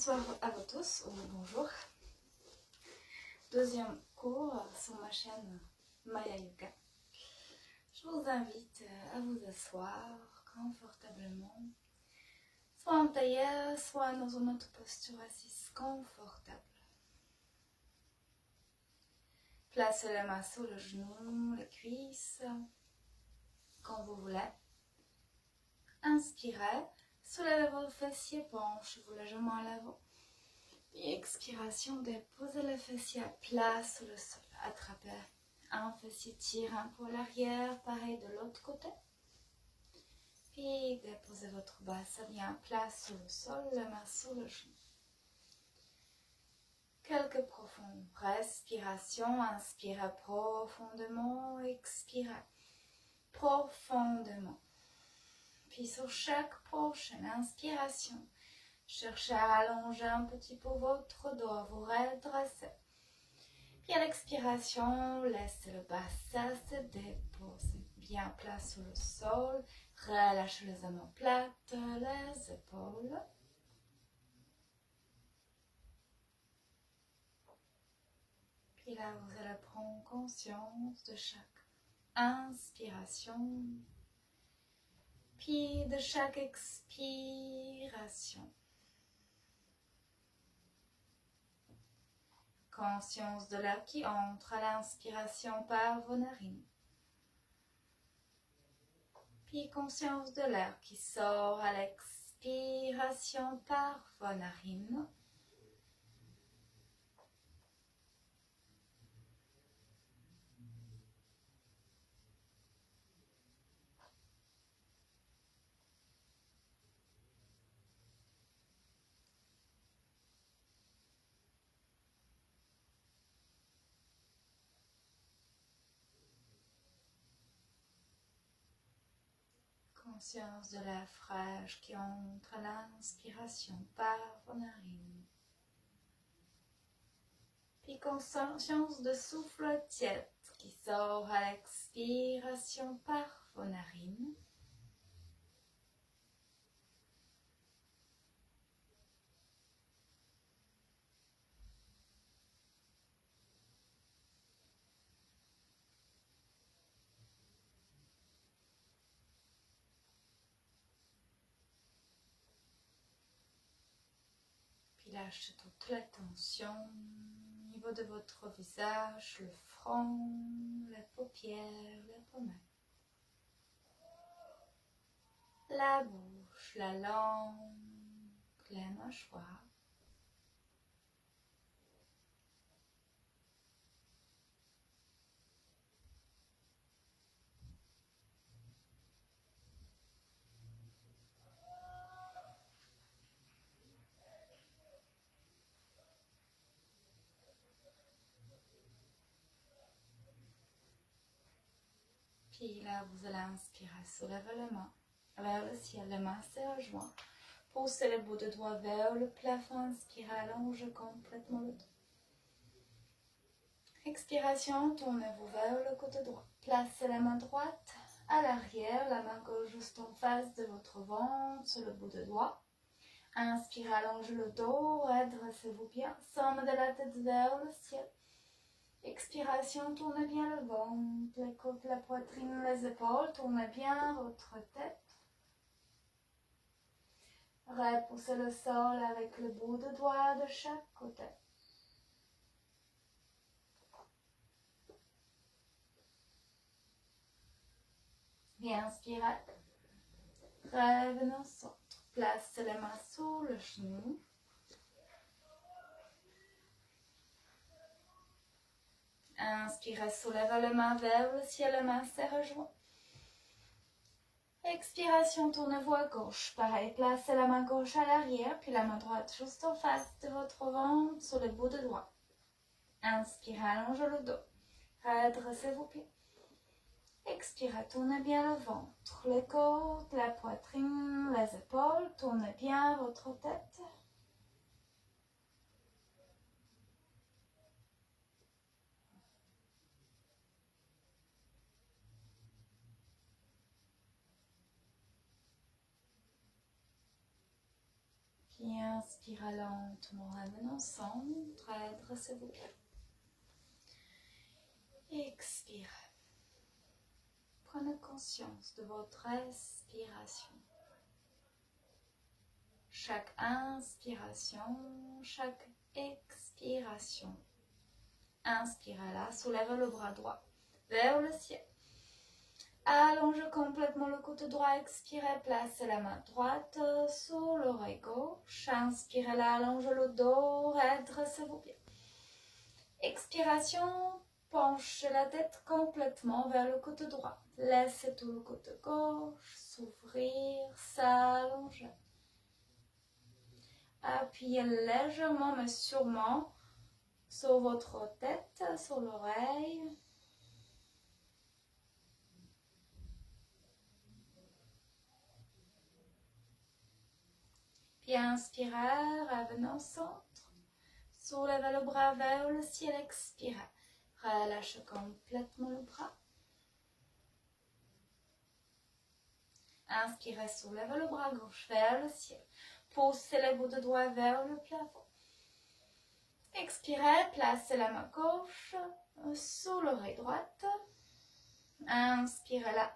Bonsoir à vous tous, ou bonjour. Deuxième cours sur ma chaîne Maya Yoga. Je vous invite à vous asseoir confortablement, soit en tailleur, soit dans une autre posture assise confortable. Placez les mains sous le genou, les cuisses, quand vous voulez. Inspirez, soulevez vos fessiers, penchez-vous légèrement à l'avant. Et expiration, déposez les fessiers à plat sur le sol. Attrapez un fessier, tirez un peu à l'arrière, pareil de l'autre côté. Puis déposez votre bassin bien à plat sur le sol, les mains sur le genou. Quelques profondes respirations, inspirez profondément, expirez profondément. Puis sur chaque prochaine inspiration, cherchez à allonger un petit peu votre dos, vous redressez. Puis à l'expiration, laissez le bassin se déposer bien plat sur le sol. Relâchez les mains plates, les épaules. Puis là, vous allez prendre conscience de chaque inspiration, puis de chaque expiration. Conscience de l'air qui entre à l'inspiration par vos narines. Puis conscience de l'air qui sort à l'expiration par vos narines. Conscience de l'air fraîche qui entre à l'inspiration par vos narines. Puis conscience de souffle tiède qui sort à l'expiration par vos narines. Lâchez toute la tension au niveau de votre visage, le front, les paupières, les pommettes, la bouche, la langue, les mâchoires. Puis là, vous allez inspirer, soulevez les mains vers le ciel, les mains se rejoignent. Poussez les bouts de doigts vers le plafond, inspirez, allongez complètement le dos. Expiration, tournez-vous vers le côté droit. Placez la main droite à l'arrière, la main gauche juste en face de votre ventre, sur le bout de doigt. Inspirez, allongez le dos, redressez-vous bien, somme de la tête vers le ciel. Expiration, tournez bien le ventre, les côtes, la poitrine, les épaules, tournez bien votre tête. Repoussez le sol avec le bout de doigt de chaque côté. Bien inspirez. Revenez au centre. Placez les mains sous le genou. Inspirez, soulevez les mains vers le ciel, les mains se rejoignent. Expiration, tournez-vous à gauche. Pareil, placez la main gauche à l'arrière, puis la main droite juste en face de votre ventre, sur le bout de doigt. Inspirez, allongez le dos. Redressez vos pieds. Expirez, tournez bien le ventre, les côtes, la poitrine, les épaules. Tournez bien votre tête. Puis inspirez lentement, ramenez au centre, redressez-vous bien. Expirez. Prenez conscience de votre respiration. Chaque inspiration, chaque expiration. Inspirez là, soulevez le bras droit vers le ciel. Allongez complètement le côté droit, expirez, placez la main droite sur l'oreille gauche. Inspirez là, allongez le dos, redressez-vous bien. Expiration, penchez la tête complètement vers le côté droit. Laissez tout le côté gauche s'ouvrir, s'allonger. Appuyez légèrement mais sûrement sur votre tête, sur l'oreille. Puis inspirez, revenez au centre. Soulevez le bras vers le ciel, expirez. Relâchez complètement le bras. Inspirez, soulevez le bras gauche vers le ciel. Poussez les bouts de doigts vers le plafond. Expirez, placez la main gauche sous l'oreille droite. Inspirez là.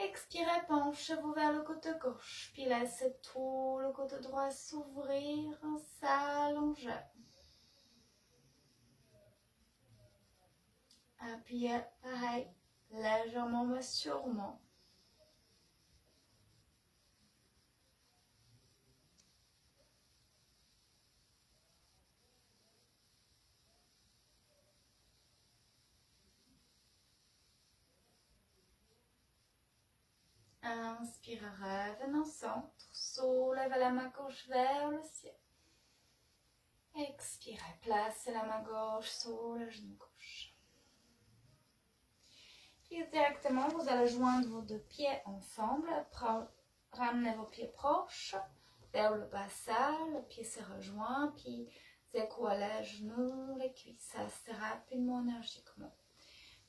Expirez, penchez-vous vers le côté gauche. Puis laissez tout le côté droit s'ouvrir, s'allonger. Appuyez, pareil, légèrement mais sûrement. Inspirez, revenez au centre. Soulevez la main gauche vers le ciel. Expirez, placez la main gauche sur le genou gauche. Puis directement, vous allez joindre vos deux pieds ensemble. Ramenez vos pieds proches vers le bassin. Le pied se rejoint. Puis écoulez les genoux, les cuisses assez rapidement, énergiquement.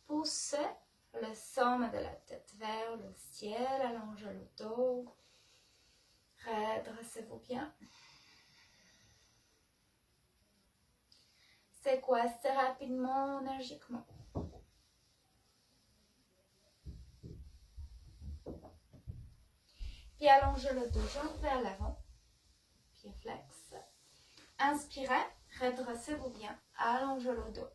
Poussez le sommet de la tête vers le ciel. Allongez le dos. Redressez-vous bien. Secouez assez rapidement, énergiquement. Puis allongez le dos, jambes vers l'avant. Pied flex. Inspirez, redressez-vous bien. Allongez le dos.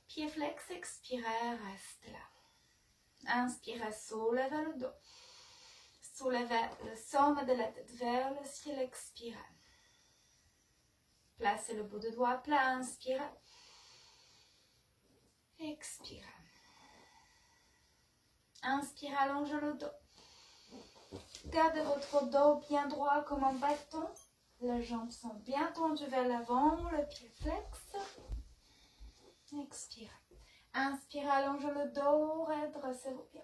Pied flex, expirez, restez là. Inspirez, soulevez le dos. Soulevez le sommet de la tête vers le ciel, expirez. Placez le bout de doigt plat, inspirez. Expirez. Inspirez, allongez le dos. Gardez votre dos bien droit comme un bâton. Les jambes sont bien tendues vers l'avant, le pied flex. Expirez. Inspirez, allongez le dos, redressez-vous bien.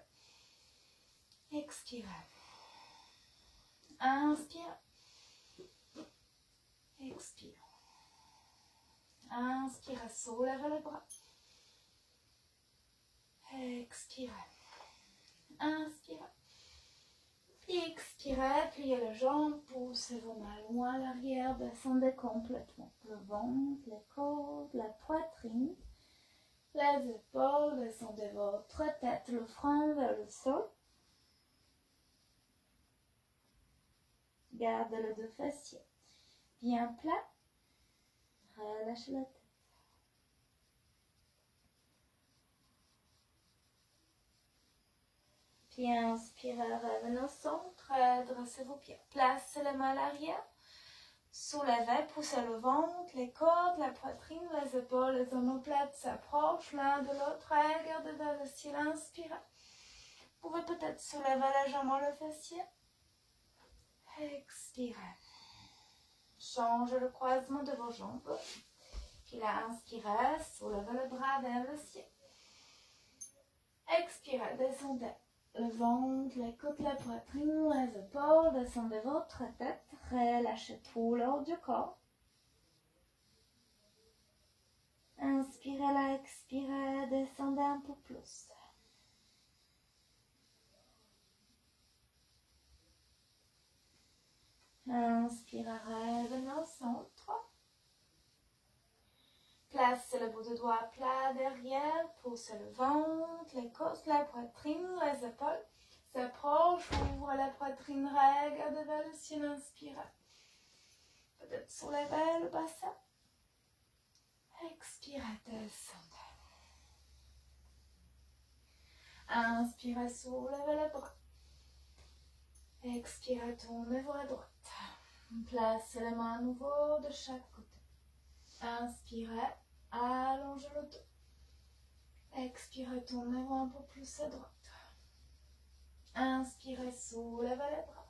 Expirez. Inspirez. Expirez. Inspirez, soulevez les bras. Expirez. Inspirez. Puis expirez, pliez les jambes, poussez vos mains loin à l'arrière, descendez complètement. Le ventre, les côtes, la poitrine, les épaules, descendez votre tête, le front vers le sol. Gardez les deux fessiers bien plats. Relâchez la tête. Puis inspirez, revenez au centre, dressez-vous bien. Placez les mains à l'arrière. Soulevez, poussez le ventre, les côtes, la poitrine, les épaules, les omoplates s'approchent l'un de l'autre. Regardez vers le ciel, inspirez. Vous pouvez peut-être soulever légèrement le fessier. Expirez. Changez le croisement de vos jambes. Puis là, inspirez, soulevez le bras vers le ciel. Expirez, descendez. Le ventre, les côtes, la poitrine, les épaules, descendez votre tête, relâchez tout le haut du corps. Inspirez là, expirez, descendez un peu plus. Inspire, rêve au centre. Placez le bout de doigt plat derrière, poussez le ventre, les côtes, la poitrine, les épaules. S'approche, ouvre la poitrine, regarde vers le ciel, inspire. Peut-être soulevez le bassin. Expire, descendez. Inspire, soulevez les bras. Expire, tournez vers la droite. Placez les mains à nouveau de chaque côté. Inspirez, allongez le dos. Expirez, tournez-vous un peu plus à droite. Inspirez, soulevez les bras.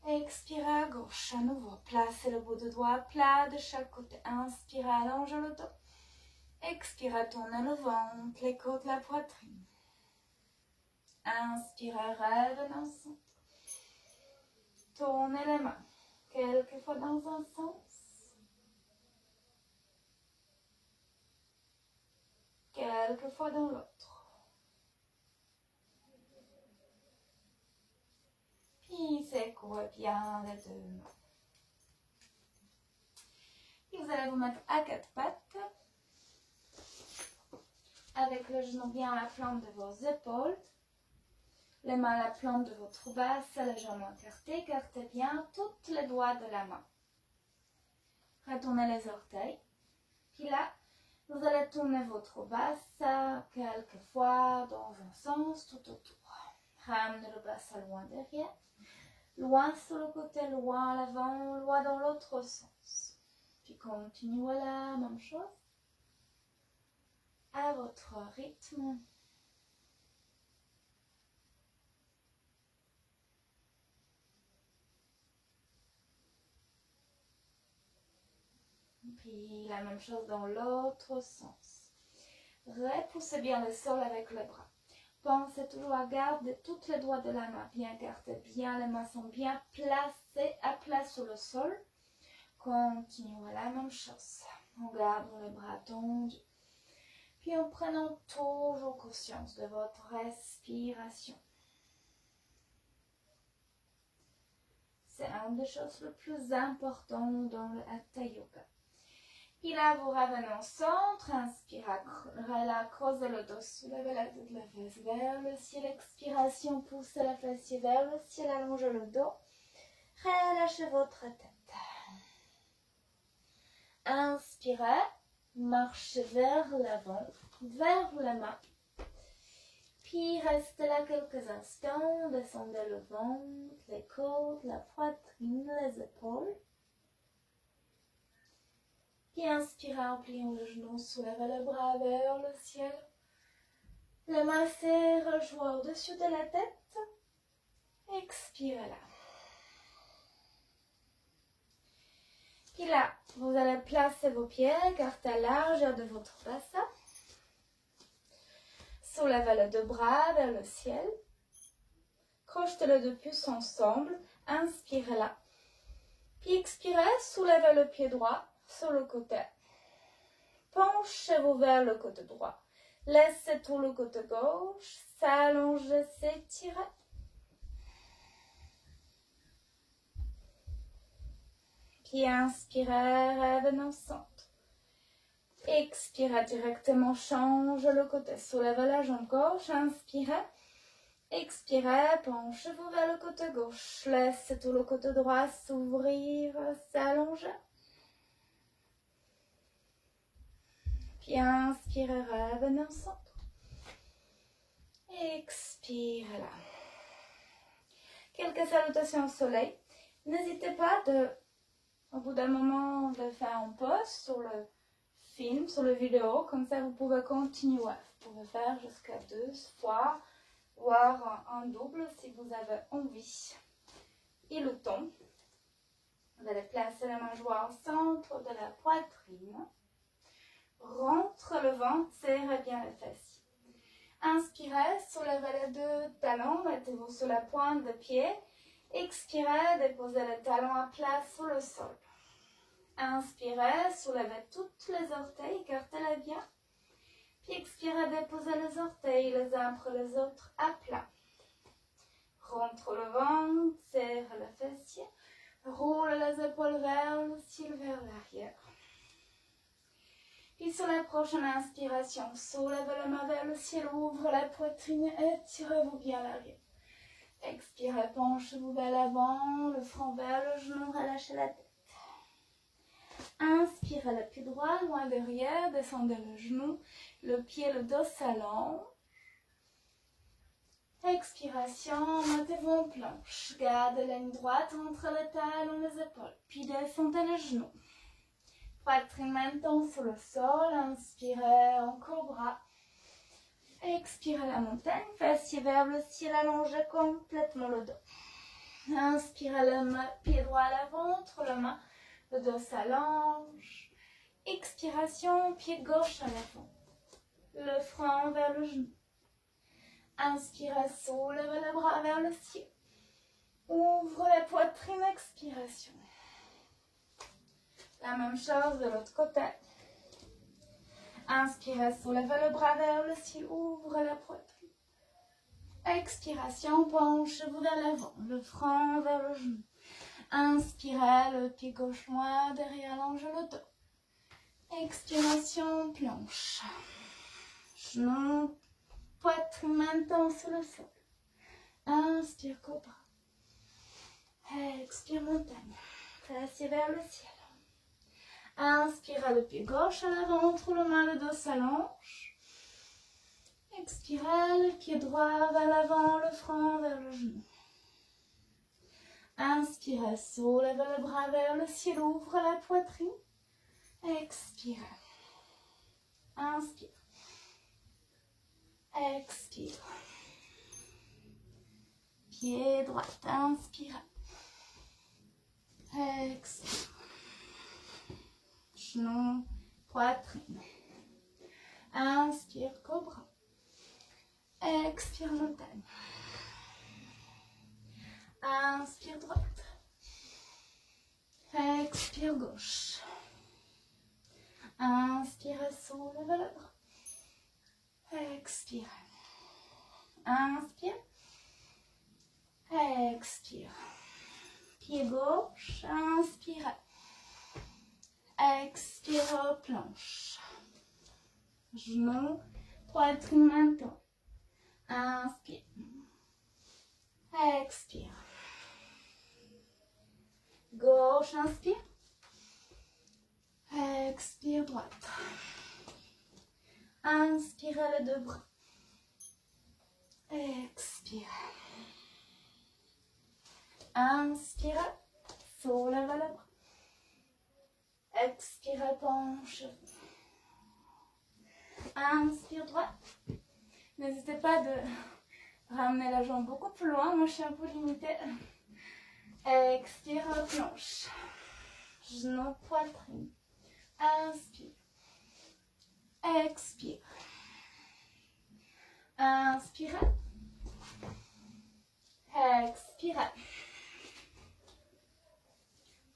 Expirez à gauche, à nouveau. Placez le bout de doigt plat de chaque côté. Inspirez, allongez le dos. Expirez, tournez le ventre, les côtes, la poitrine. Inspirez, revenez en centre. Tournez les mains, quelques fois dans un sens. Quelques fois dans l'autre. Puis secouez bien les deux mains. Puis vous allez vous mettre à quatre pattes. Avec le genou bien à la plante de vos épaules. Les mains à la plante de votre basse, légèrement écartées. Écartez bien tous les doigts de la main. Retournez les orteils. Puis là, vous allez tourner votre basse quelques fois dans un sens tout autour. Ramenez le bassin loin derrière. Loin sur le côté, loin à l'avant, loin dans l'autre sens. Puis continuez la même chose. À votre rythme. Puis la même chose dans l'autre sens. Repoussez bien le sol avec les bras. Pensez toujours à garder tous les doigts de la main bien écartés, bien, les mains sont bien placées à plat sur le sol. Continuez la même chose. En gardant les bras tendus. Puis en prenant toujours conscience de votre respiration. C'est une des choses les plus importantes dans le Hatha Yoga. Puis là, vous revenez au centre, inspirez, creusez le dos, soulevez la tête de la fesse vers le ciel, expiration, poussez la fessier vers le ciel, allongez le dos, relâchez votre tête. Inspirez, marchez vers l'avant, vers la main. Puis restez là quelques instants, descendez le ventre, les côtes, la poitrine, les épaules. Puis inspirez en pliant le genou, soulevez le bras vers le ciel. Les mains serrent le joint au-dessus de la tête. Expirez là. Puis là, vous allez placer vos pieds, écartez à la largeur de votre bassin. Soulevez les deux bras vers le ciel. Crochetez les deux pouces ensemble. Inspirez là. Puis expirez, soulevez le pied droit sur le côté. Penchez-vous vers le côté droit. Laissez tout le côté gauche s'allonger, s'étirer. Puis inspirez, revenez au centre. Expirez directement, change le côté. Soulevez la jambe gauche, inspirez. Expirez, penchez-vous vers le côté gauche. Laissez tout le côté droit s'ouvrir, s'allonger. Puis inspirez, revenez au centre. Expirez là. Quelques salutations au soleil. N'hésitez pas au bout d'un moment, de faire un pause sur le film, sur la vidéo. Comme ça, vous pouvez continuer. Vous pouvez faire jusqu'à 2 fois, voire un double si vous avez envie. Et le temps. Vous allez placer la mâchoire au centre de la poitrine. Rentre le ventre, serrez bien les fessiers. Inspirez, soulevez les deux talons, mettez-vous sur la pointe des pieds. Expirez, déposez les talons à plat sur le sol. Inspirez, soulevez toutes les orteils, écartez-les bien. Puis expirez, déposez les orteils les uns après les autres à plat. Rentre le ventre, serre le fessier, roule les épaules vers le ciel, vers l'arrière. Puis sur la prochaine inspiration, soulevez la main vers le ciel, ouvre la poitrine, étirez-vous bien l'arrière. Expirez, penchez-vous vers l'avant, le front vers le genou, relâchez la tête. Inspirez le pied droit, loin derrière, descendez le genou, le pied, le dos s'allonge. Expiration, mettez-vous en planche. Gardez la ligne droite entre les talons et les épaules. Puis descendez le genou. Poitrine maintenant sur le sol. Inspirez en cobra. Expirez la montagne. Fessier vers le ciel. Allongez complètement le dos. Inspirez le pied droit à l'avant, entre les mains. Le dos s'allonge. Expiration, pied gauche à l'avant. Le front vers le genou. Inspirez, soulevez les bras vers le ciel. Ouvre la poitrine, expiration. La même chose de l'autre côté. Inspirez, soulevez le bras vers le ciel. Ouvre la poitrine. Expiration, penchez-vous vers l'avant. Le front vers le genou. Inspirez, le pied gauche loin derrière, allongez le dos. Expiration, planche. Genou. Poitrine maintenant sur le sol. Inspire, cobra. Expire, montagne. Fessier vers le ciel. Inspirez le pied gauche à l'avant, entre les mains, le dos s'allonge. Expirez le pied droit vers l'avant, le front vers le genou. Inspirez, soulevez le bras vers le ciel, ouvre la poitrine. Expirez. Inspire. Expire. Pied droit, inspire. Expire. Genou, poitrine. Inspire, cobra. Expire, montagne. Inspire, droite. Expire, gauche. Inspire, soulevez le bras. Expire. Inspire. Expire. Pied gauche. Inspire. Expire, planche. Genou, poitrine maintenant. Inspire. Expire. Gauche, inspire. Expire, droite. Inspirez les deux bras. Expirez. Inspirez. Soulevez les bras. Expirez, penchez. Inspire, droite. N'hésitez pas de ramener la jambe beaucoup plus loin. Moi, je suis un peu limitée. Expire, planche. Genou, poitrine. Inspire. Expire. Inspire. Expire.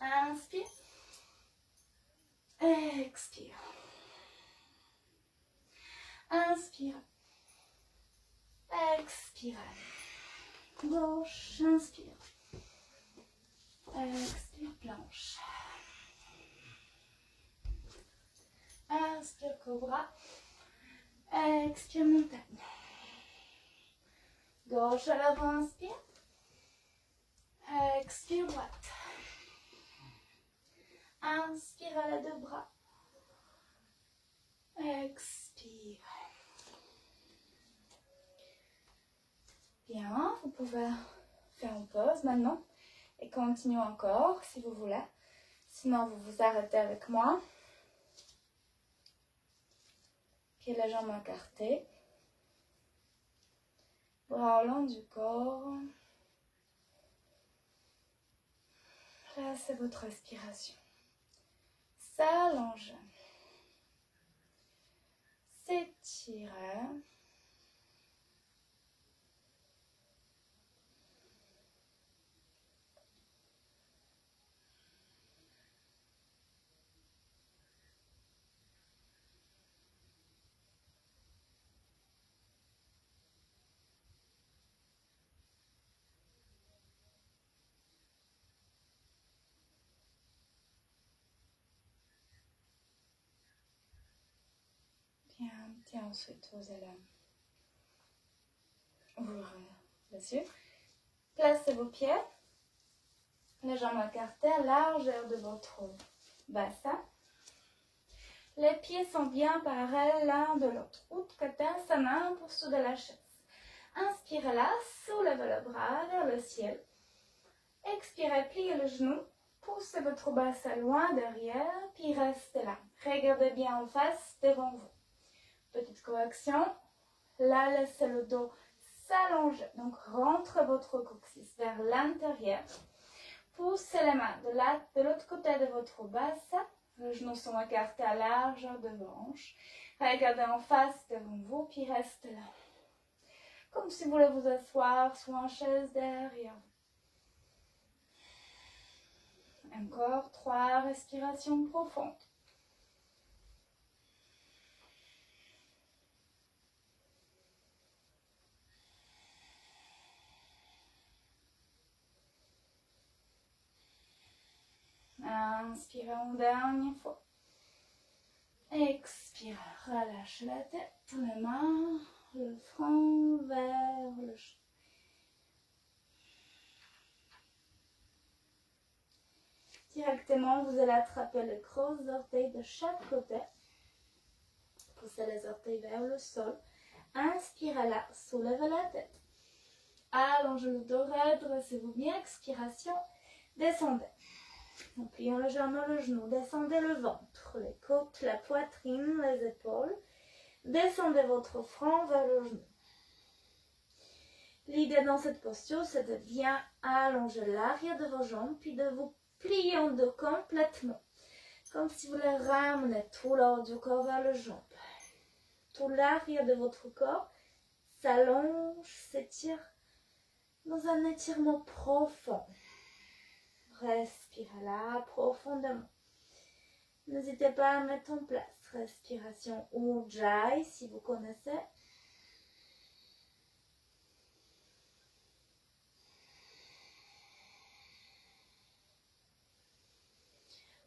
Inspire. Expire. Inspire. Expire. Gauche, inspire. Expire, planche. Inspire, cobra. Expire, montagne. Gauche à l'avant, inspire. Expire, droite. Inspire à les deux bras. Expire. Bien, vous pouvez faire une pause maintenant et continuer encore si vous voulez. Sinon, vous vous arrêtez avec moi. Pieds les jambes écartées. Bras au long du corps. Placez votre respiration. S'allonger. S'étirer. Et ensuite, vous allez ouvrir les yeux. Placez vos pieds. Les jambes écartées à la largeur de votre bassin. Les pieds sont bien parallèles l'un de l'autre. Utkatasana sa main pour sous de la chaise. Inspirez là, soulevez le bras vers le ciel. Expirez, pliez le genou. Poussez votre bassin loin derrière, puis restez là. Regardez bien en face devant vous. Petite correction. Là, laissez le dos s'allonger. Donc, rentrez votre coccyx vers l'intérieur. Poussez les mains de l'autre côté de votre bassin. Les genoux sont écartés à largeur de vos hanches. Regardez en face devant vous, puis restez là. Comme si vous voulez vous asseoir sur une chaise derrière vous. Encore 3 respirations profondes. Inspirez une dernière fois. Expirez, relâchez la tête, les mains, le front vers le genou. Directement, vous allez attraper les gros orteils de chaque côté. Poussez les orteils vers le sol. Inspirez là, soulevez la tête. Allongez le dos, redressez-vous bien. Expiration, descendez. En pliant le genou, descendez le ventre, les côtes, la poitrine, les épaules. Descendez votre front vers le genou. L'idée dans cette posture, c'est de bien allonger l'arrière de vos jambes, puis de vous plier en deux complètement. Comme si vous voulez ramener tout le haut du corps vers le jambe. Tout l'arrière de votre corps s'allonge, s'étire dans un étirement profond. Respirez là profondément. N'hésitez pas à mettre en place respiration Ujjayi si vous connaissez.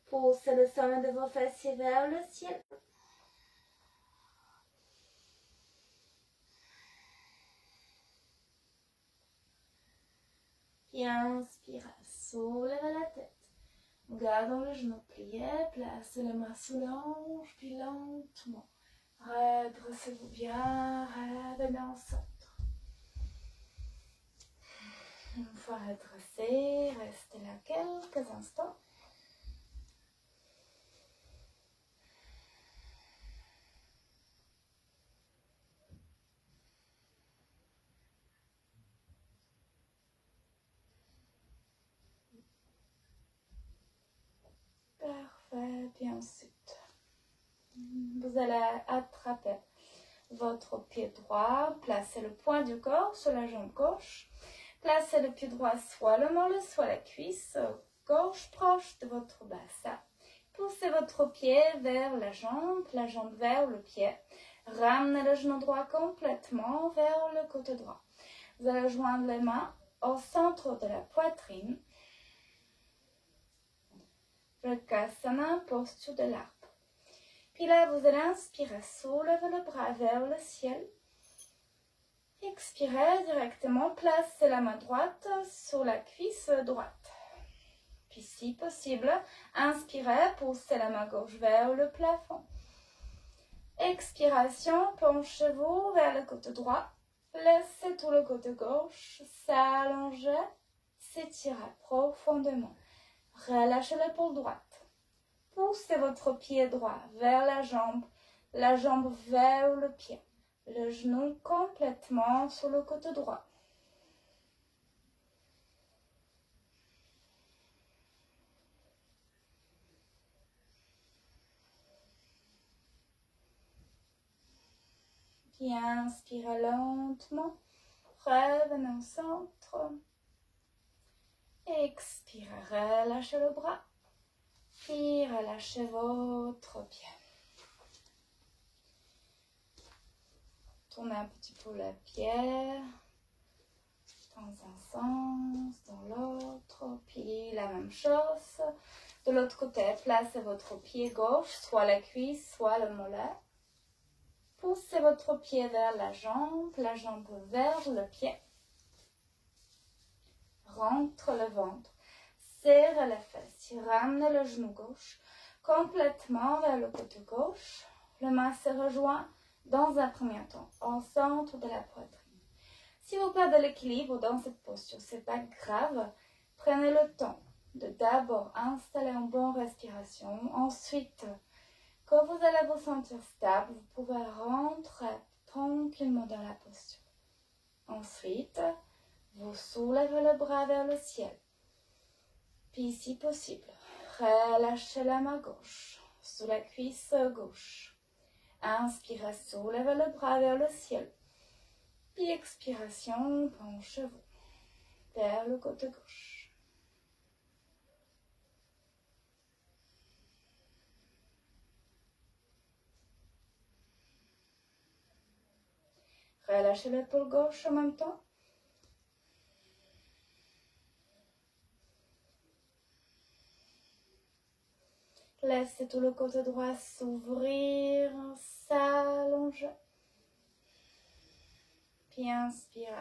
Poussez le sommet de vos fessiers vers le ciel. Puis inspirez, soulevez la tête. Gardons le genou plié, placez les mains sous les hanches, puis lentement. Redressez-vous bien, revenez en centre. Une fois redressé, restez là quelques instants. Parfait, puis ensuite, vous allez attraper votre pied droit, placez le poing du corps sur la jambe gauche, placez le pied droit soit le mollet, soit la cuisse gauche proche de votre bassin. Poussez votre pied vers la jambe vers le pied. Ramenez le genou droit complètement vers le côté droit. Vous allez joindre les mains au centre de la poitrine. Vrksasana, posture de l'arbre. Puis là, vous allez inspirer, soulevez le bras vers le ciel. Expirez directement, placez la main droite sur la cuisse droite. Puis si possible, inspirez, poussez la main gauche vers le plafond. Expiration, penchez-vous vers le côté droit. Laissez tout le côté gauche s'allonger, s'étirer profondément. Relâchez l'épaule droite. Poussez votre pied droit vers la jambe vers le pied. Le genou complètement sur le côté droit. Puis inspirez lentement. Revenez au centre. Expirez, relâchez le bras. Puis relâchez votre pied. Tournez un petit peu le pied dans un sens, dans l'autre, puis la même chose. De l'autre côté, placez votre pied gauche, soit la cuisse, soit le mollet. poussez votre pied vers la jambe vers le pied. Rentre le ventre, serre les fesses, ramenez le genou gauche complètement vers le côté gauche. Le main se rejoint dans un premier temps au centre de la poitrine. Si vous perdez l'équilibre dans cette posture, ce n'est pas grave. Prenez le temps de d'abord installer une bonne respiration. Ensuite, quand vous allez vous sentir stable, vous pouvez rentrer tranquillement dans la posture. Ensuite, vous soulevez le bras vers le ciel. Puis, si possible, relâchez la main gauche sous la cuisse gauche. Inspirez, soulevez le bras vers le ciel. Puis, expiration, penchez-vous vers le côté gauche. Relâchez l'épaule gauche en même temps. Laissez tout le côté droit s'ouvrir, s'allonger. Puis inspirez.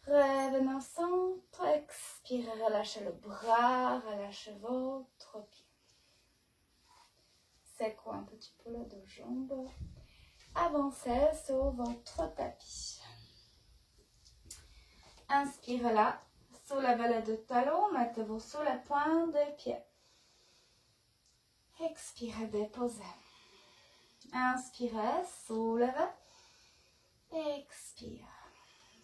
Revenez au centre, expirez, relâchez le bras, relâchez votre pied. Secouez un petit peu les deux jambes. Avancez sur votre tapis. Inspirez là, soulevez les deux talons, mettez-vous sous la pointe des pieds. Expirez, déposez. Inspirez, soulevez. Expire.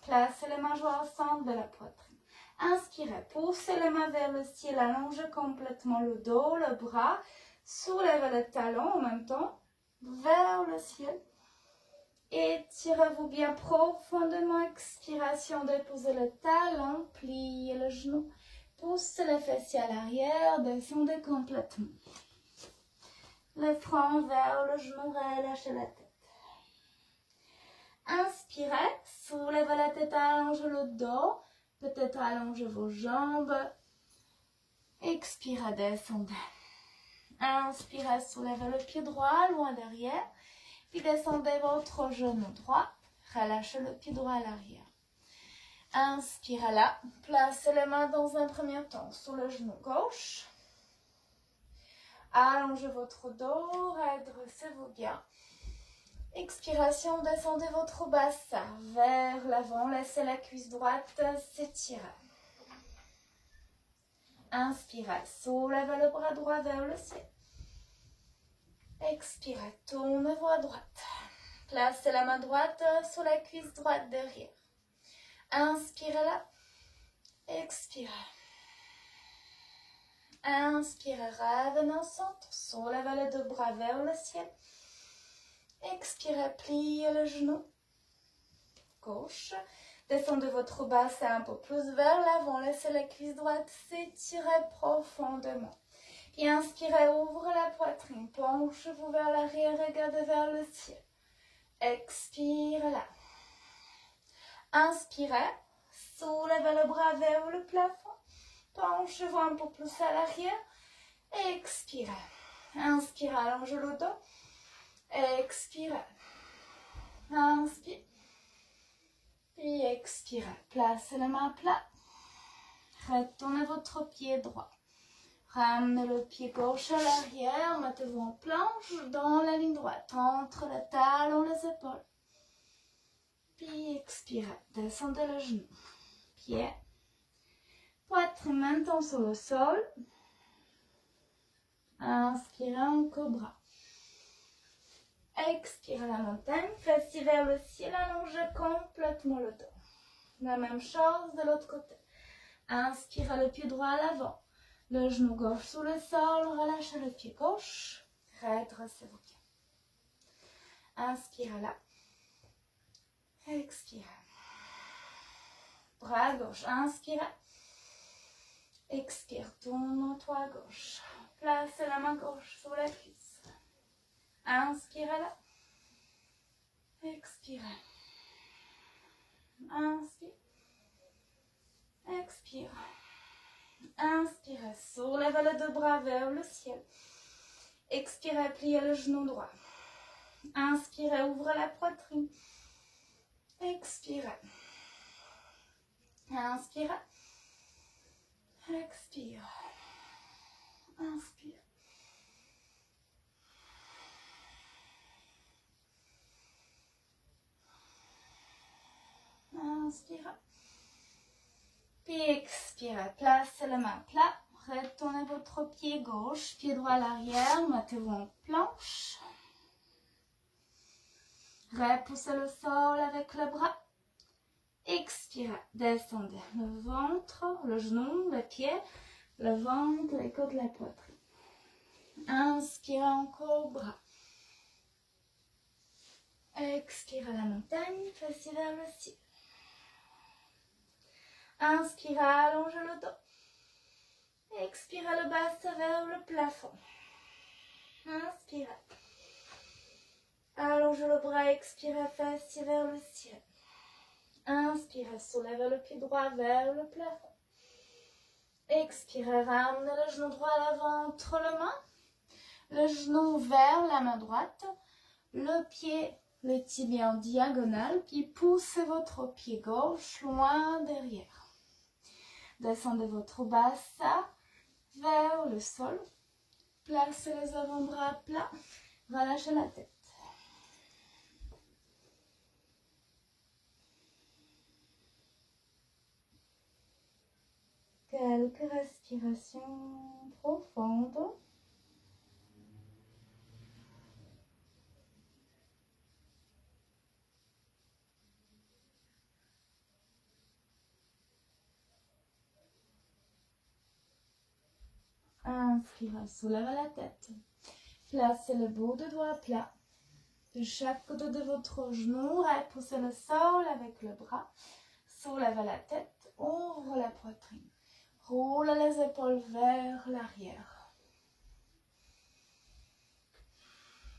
Placez les mains jointes au centre de la poitrine. Inspirez, poussez les mains vers le ciel, allongez complètement le dos, le bras. Soulevez les talons en même temps vers le ciel. Étirez-vous bien profondément. Expiration, déposez le talon, pliez le genou. Poussez les fessiers à l'arrière, descendez complètement. Le front vers le genou, relâchez la tête. Inspirez, soulevez la tête, allongez le dos. Peut-être allongez vos jambes. Expirez, descendez. Inspirez, soulevez le pied droit, loin derrière. Puis descendez votre genou droit. Relâchez le pied droit à l'arrière. Inspirez là. Placez les mains dans un premier temps sous le genou gauche. Allongez votre dos, redressez-vous bien. Expiration, descendez votre bassin vers l'avant. Laissez la cuisse droite s'étirer. Inspirez, soulevez le bras droit vers le ciel. Expirez, tournez-vous à droite. Placez la main droite sur la cuisse droite derrière. Inspirez là. Expirez. Inspirez, revenez au centre. Soulevez les deux bras vers le ciel. Expirez, pliez le genou gauche. Descendez votre bassin un peu plus vers l'avant. Laissez la cuisse droite s'étirer profondément. Puis inspirez, ouvrez la poitrine. Penchez-vous vers l'arrière, regardez vers le ciel. Expirez là. Inspirez, soulevez le bras vers le plafond. Penchez-vous un peu plus à l'arrière. Expirez. Inspirez, allongez le dos. Expirez. Inspire. Puis expirez. Placez les mains à plat. Retournez votre pied droit. Ramenez le pied gauche à l'arrière. Mettez-vous en planche dans la ligne droite. Entre les talons, les épaules. Puis expirez. Descendez le genou. Pied. Poitrine maintenant sur le sol. Inspirez en cobra. Expirez la montagne. Fessiers vers le ciel. Allongez complètement le dos. La même chose de l'autre côté. Inspirez le pied droit à l'avant. Le genou gauche sous le sol. Relâchez le pied gauche. Redressez-vous bien. Inspirez là. Expirez. Bras gauche. Inspirez. Expire. Tourne-toi à gauche. Placez la main gauche sous la cuisse. Inspirez là. Expirez. Inspire. Expire. Inspirez. Soulevez les deux bras vers le ciel. Expirez. Pliez le genou droit. Inspirez, ouvrez la poitrine. Expirez. Inspirez. Expire. Inspire. Inspirez. Puis expirez. Placez les mains plats. Retournez votre pied gauche, pied droit à l'arrière. Mettez-vous en planche. Repoussez le sol avec le bras. Expirez. Descendez le ventre, le genou, les pieds, le ventre, les côtes, la poitrine. Inspirez encore bras. Expirez la montagne, fessiers vers le ciel. Inspirez, allongez le dos. Expirez le bassin vers le plafond. Inspirez. Allongez le bras, expirez, fessiers vers le ciel. Inspirez, soulevez le pied droit vers le plafond. Expirez, ramenez le genou droit à l'avant entre les mains. Le genou vers la main droite. Le pied, le tibia en diagonale. Puis poussez votre pied gauche loin derrière. Descendez votre bassin vers le sol. Placez les avant-bras plats. Relâchez la tête. Quelques respirations profondes. Inspirez, soulevez la tête. Placez le bout de doigt plat. De chaque côté de votre genou, repoussez le sol avec le bras. Soulevez la tête, ouvre la poitrine. Roule les épaules vers l'arrière.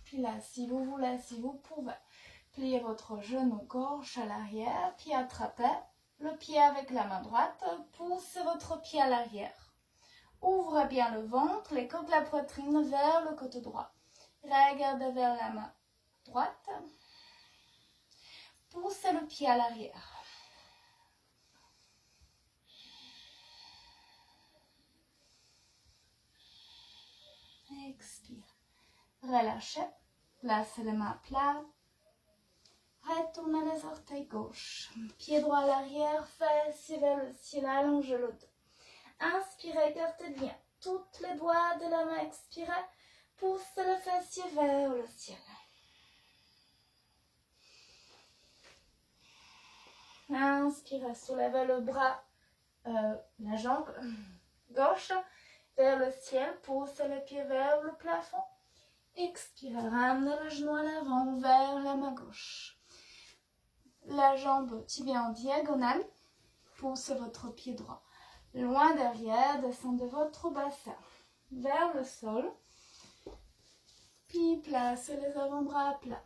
Puis là, si vous voulez, si vous pouvez, pliez votre genou gauche à l'arrière, puis attrapez le pied avec la main droite. Poussez votre pied à l'arrière. Ouvrez bien le ventre, les côtes de la poitrine vers le côté droit. Regardez vers la main droite. Poussez le pied à l'arrière. Expire. Relâchez. Placez les mains plats. Retournez les orteils gauche. Pied droit à l'arrière, fessiers vers le ciel, allongez le dos. Inspirez, écartez bien toutes les doigts de la main. Expirez. Poussez le fessier vers le ciel. Inspirez, soulevez le bras, la jambe gauche vers le ciel. Poussez le pied vers le plafond. Expirez, ramenez le genou à l'avant vers la main gauche. La jambe tibia en diagonale. Poussez votre pied droit loin derrière. Descendez votre bassin vers le sol. Puis placez les avant-bras plats.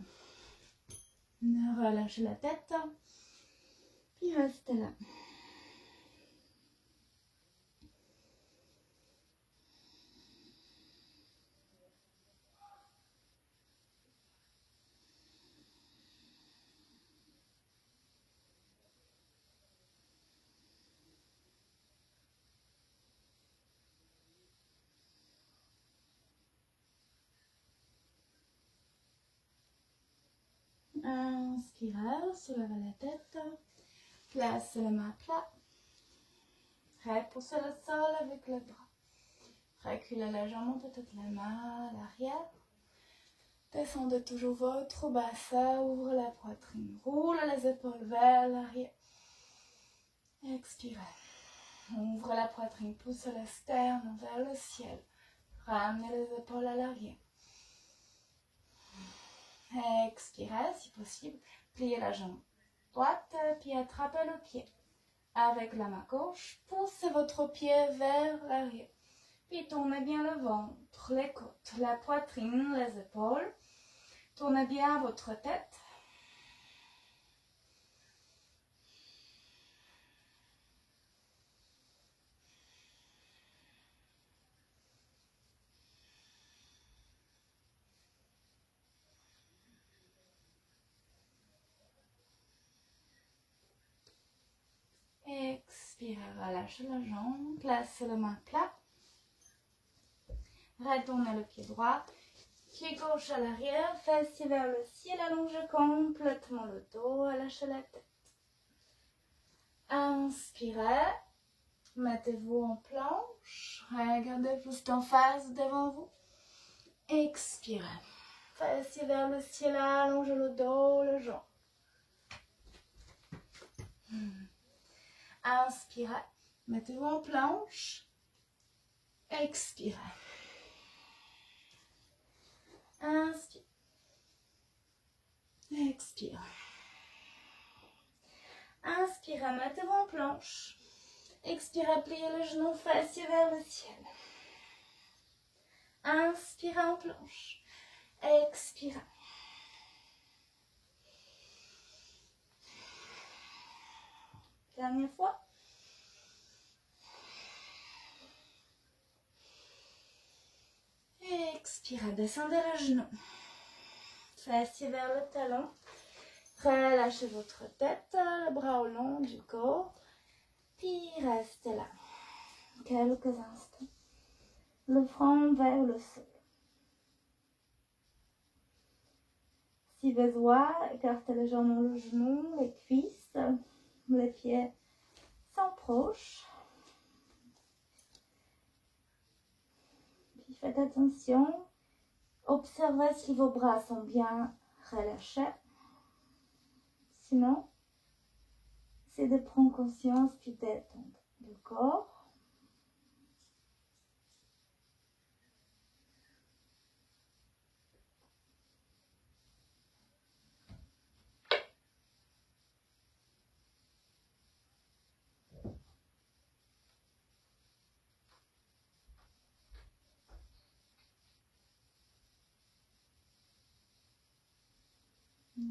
Relâchez la tête. Puis restez là. Inspirez, soulevez la tête. Placez les mains plats. Repoussez le sol avec le bras. Reculez la jambe, peut-être les mains à l'arrière. Descendez toujours votre bassin, ouvrez la poitrine. Roulez les épaules vers l'arrière. Expirez. Ouvrez la poitrine, poussez les sternum vers le ciel. Ramenez les épaules à l'arrière. Expirez, si possible. Pliez la jambe droite, puis attrapez le pied. Avec la main gauche, poussez votre pied vers l'arrière. Puis tournez bien le ventre, les côtes, la poitrine, les épaules. Tournez bien votre tête. Inspirez, relâchez la jambe, placez les mains plats. Retournez le pied droit. Pied gauche à l'arrière, fessiers vers le ciel, allongez complètement le dos, relâchez la tête. Inspirez, mettez-vous en planche, regardez juste en face devant vous. Expirez, fessiers vers le ciel, allongez le dos, le jambes. Inspirez, mettez-vous en planche. Expirez. Inspire. Expire. Inspirez, mettez-vous en planche. Expirez, pliez le genou, fessiers vers le ciel. Inspirez en planche. Expirez. Dernière fois. Expirez, descendez le genou. Fessiers vers le talon. Relâchez votre tête, le bras au long du corps. Puis restez là. Quelques instants. Le front vers le sol. Si besoin, écartez les jambes, le genou, les cuisses. Les pieds sont proches. Puis faites attention. Observez si vos bras sont bien relâchés. Sinon, c'est de prendre conscience du détente du corps.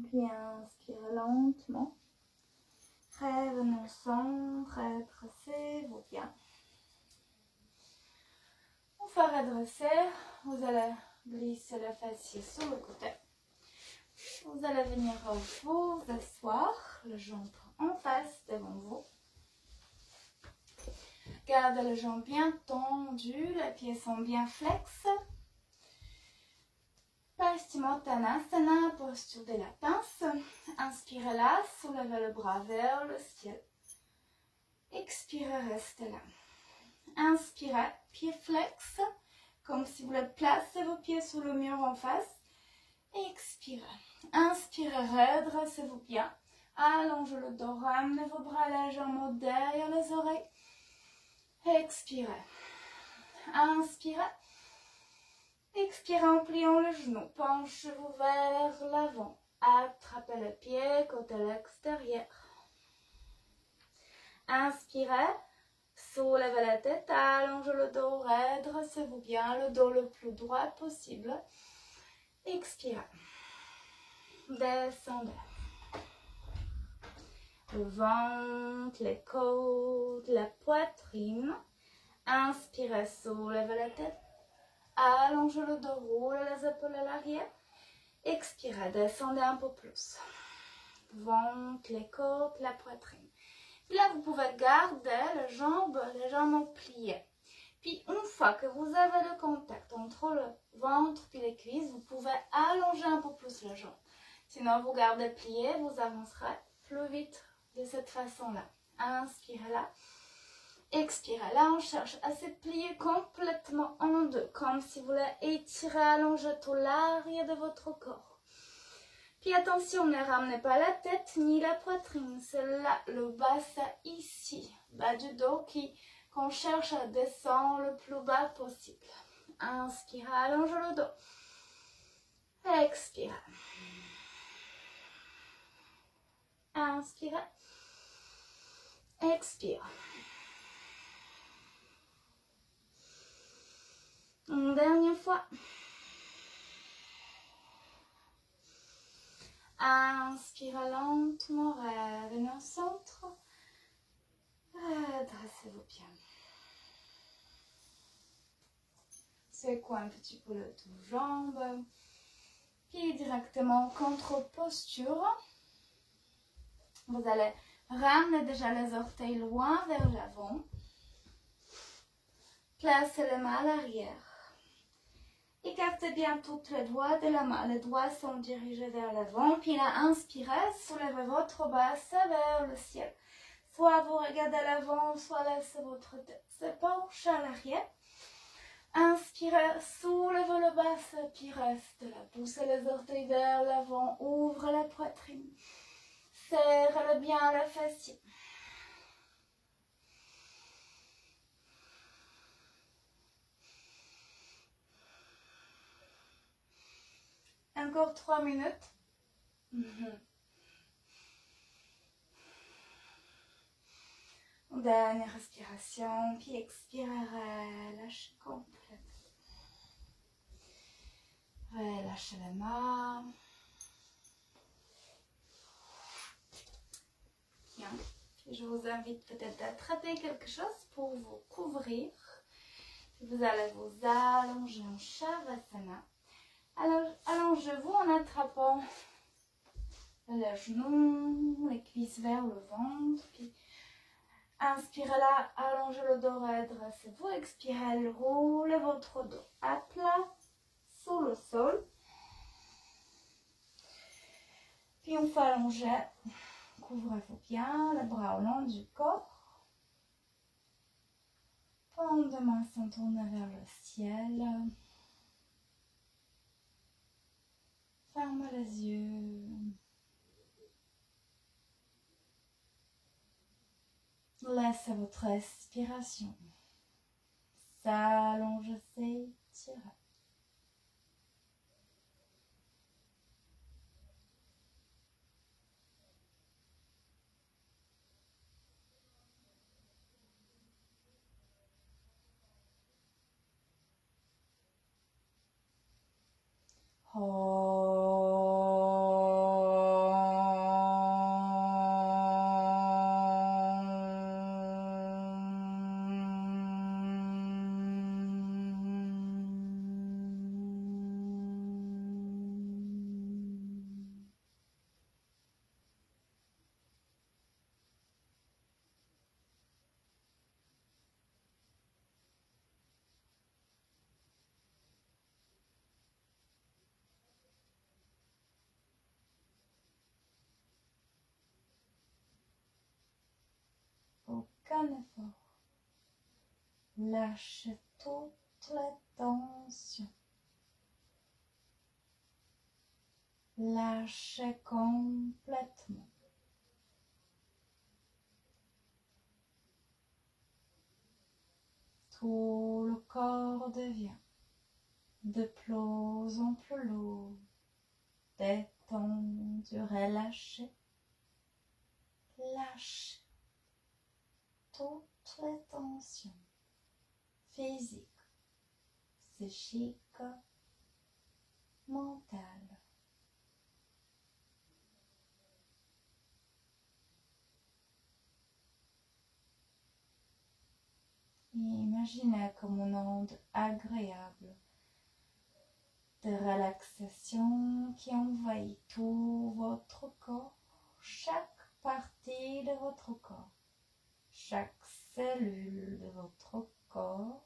Puis inspirez lentement. Revenez au centre, redressez-vous bien. Une fois redressé, vous allez glisser le fessier sur le côté. Vous allez venir vous asseoir, les jambes en face devant vous. Gardez les jambes bien tendues, les pieds sont bien flex. Paschimottanasana, posture de la pince. Inspirez là, soulevez le bras vers le ciel. Expirez, restez là. Inspirez, pied flex, comme si vous voulez placer vos pieds sur le mur en face. Expirez. Inspirez, redressez-vous bien. Allongez le dos, ramenez vos bras légèrement derrière les oreilles. Expirez. Inspirez. Expirez en pliant le genou. Penchez-vous vers l'avant. Attrapez le pied côté l'extérieur. Inspirez. Soulevez la tête. Allongez le dos. Redressez-vous bien. Le dos le plus droit possible. Expirez. Descendez. Le ventre, les côtes, la poitrine. Inspirez. Soulevez la tête. Allongez le dos, roulez les épaules à l'arrière. Expirez, descendez un peu plus. Ventre, les côtes, la poitrine. Puis là, vous pouvez garder les jambes pliées. Puis une fois que vous avez le contact entre le ventre et les cuisses, vous pouvez allonger un peu plus les jambes. Sinon, vous gardez plié, vous avancerez plus vite de cette façon-là. Inspirez là. Expirez. Là, on cherche à se plier complètement en deux, comme si vous voulez étirer, allonger tout l'arrière de votre corps. Puis attention, ne ramenez pas la tête ni la poitrine. C'est là, le bassin ici, bas du dos, qu'on cherche à descendre le plus bas possible. Inspirez, allongez le dos. Expirez. Inspirez. Expire. Une dernière fois. Inspirez lentement, revenez au centre. Dressez-vous bien. Secouez un petit peu le tout jambes. Puis directement contre posture. Vous allez Ramenez déjà les orteils loin vers l'avant. Placez les mains à l'arrière. Écartez bien toutes les doigts de la main. Les doigts sont dirigés vers l'avant. Puis là, inspirez, soulevez votre bassin vers le ciel. Soit vous regardez l'avant, soit laissez votre tête se pencher à l'arrière. Inspirez, soulevez le bassin, puis restez là. Poussez les orteils vers l'avant, ouvrez la poitrine. Serrez bien le fessier. Encore 3 minutes. Dernière respiration, puis expirez, lâchez complètement. Relâchez les mains. Bien. Puis je vous invite peut-être à attraper quelque chose pour vous couvrir. Puis vous allez vous allonger en Shavasana. Alors, allongez-vous en attrapant les genoux, les cuisses vers le ventre. Puis inspirez là, allongez le dos, redressez-vous. Expirez, roulez votre dos à plat sur le sol. Puis on fait allonger. Couvrez-vous bien, les bras au long du corps. Paume de main sont tournées vers le ciel. Fermez les yeux. Laissez votre respiration s'allonger, s'étirer. Aucun effort. Lâchez toutes les tensions. Lâchez complètement. Tout le corps devient de plus en plus lourd, détendu, relâché. Lâchez toutes les tensions physiques, psychiques, mentales. Et imaginez comme une onde agréable de relaxation qui envahit tout votre corps, chaque partie de votre corps, chaque cellule de votre corps.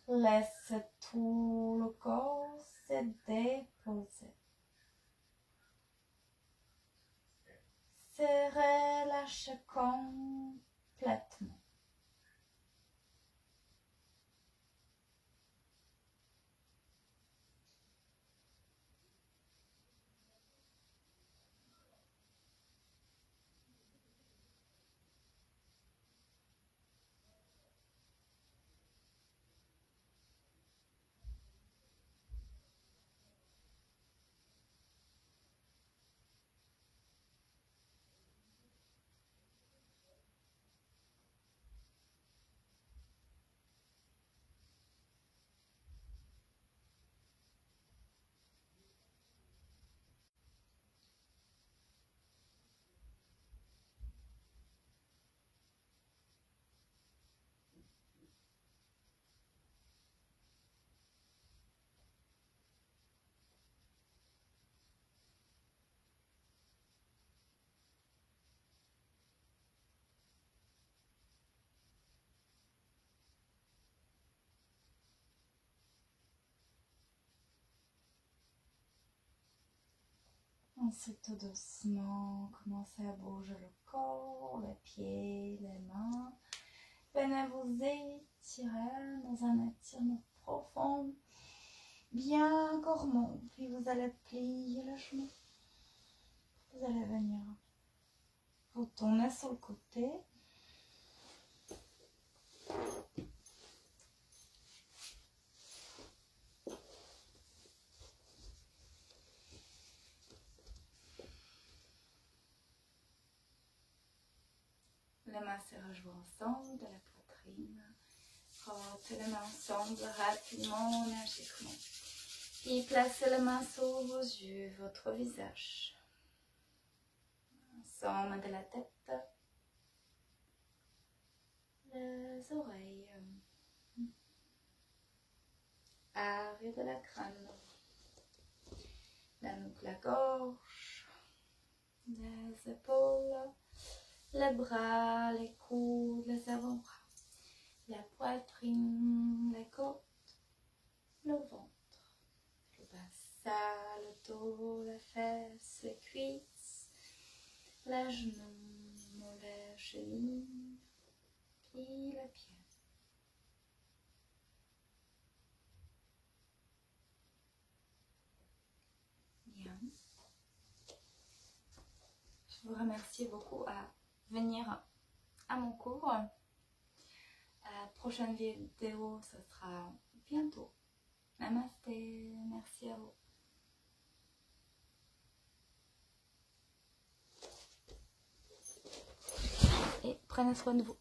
Laisse tout le corps se déposer. Se relâche complètement. Ensuite, tout doucement, commencez à bouger le corps, les pieds, les mains. Venez vous étirer dans un étirement profond, bien gourmand. Puis vous allez plier le genou. Vous allez venir vous tourner sur le côté. Les mains se rejoignent ensemble de la poitrine. Frottez les mains ensemble rapidement, énergiquement. Puis placez les mains sur vos yeux, votre visage. Ensemble de la tête, les oreilles, arrière de la crâne, la nuque, la gorge, les épaules, les bras, les coudes, les avant-bras, la poitrine, les côtes, le ventre, le bassin, le dos, les fesses, les cuisses, les genoux, les chevilles, puis les pieds. Bien. Je vous remercie beaucoup à venir à mon cours. La prochaine vidéo, ce sera bientôt. Namasté, merci à vous. Et prenez soin de vous.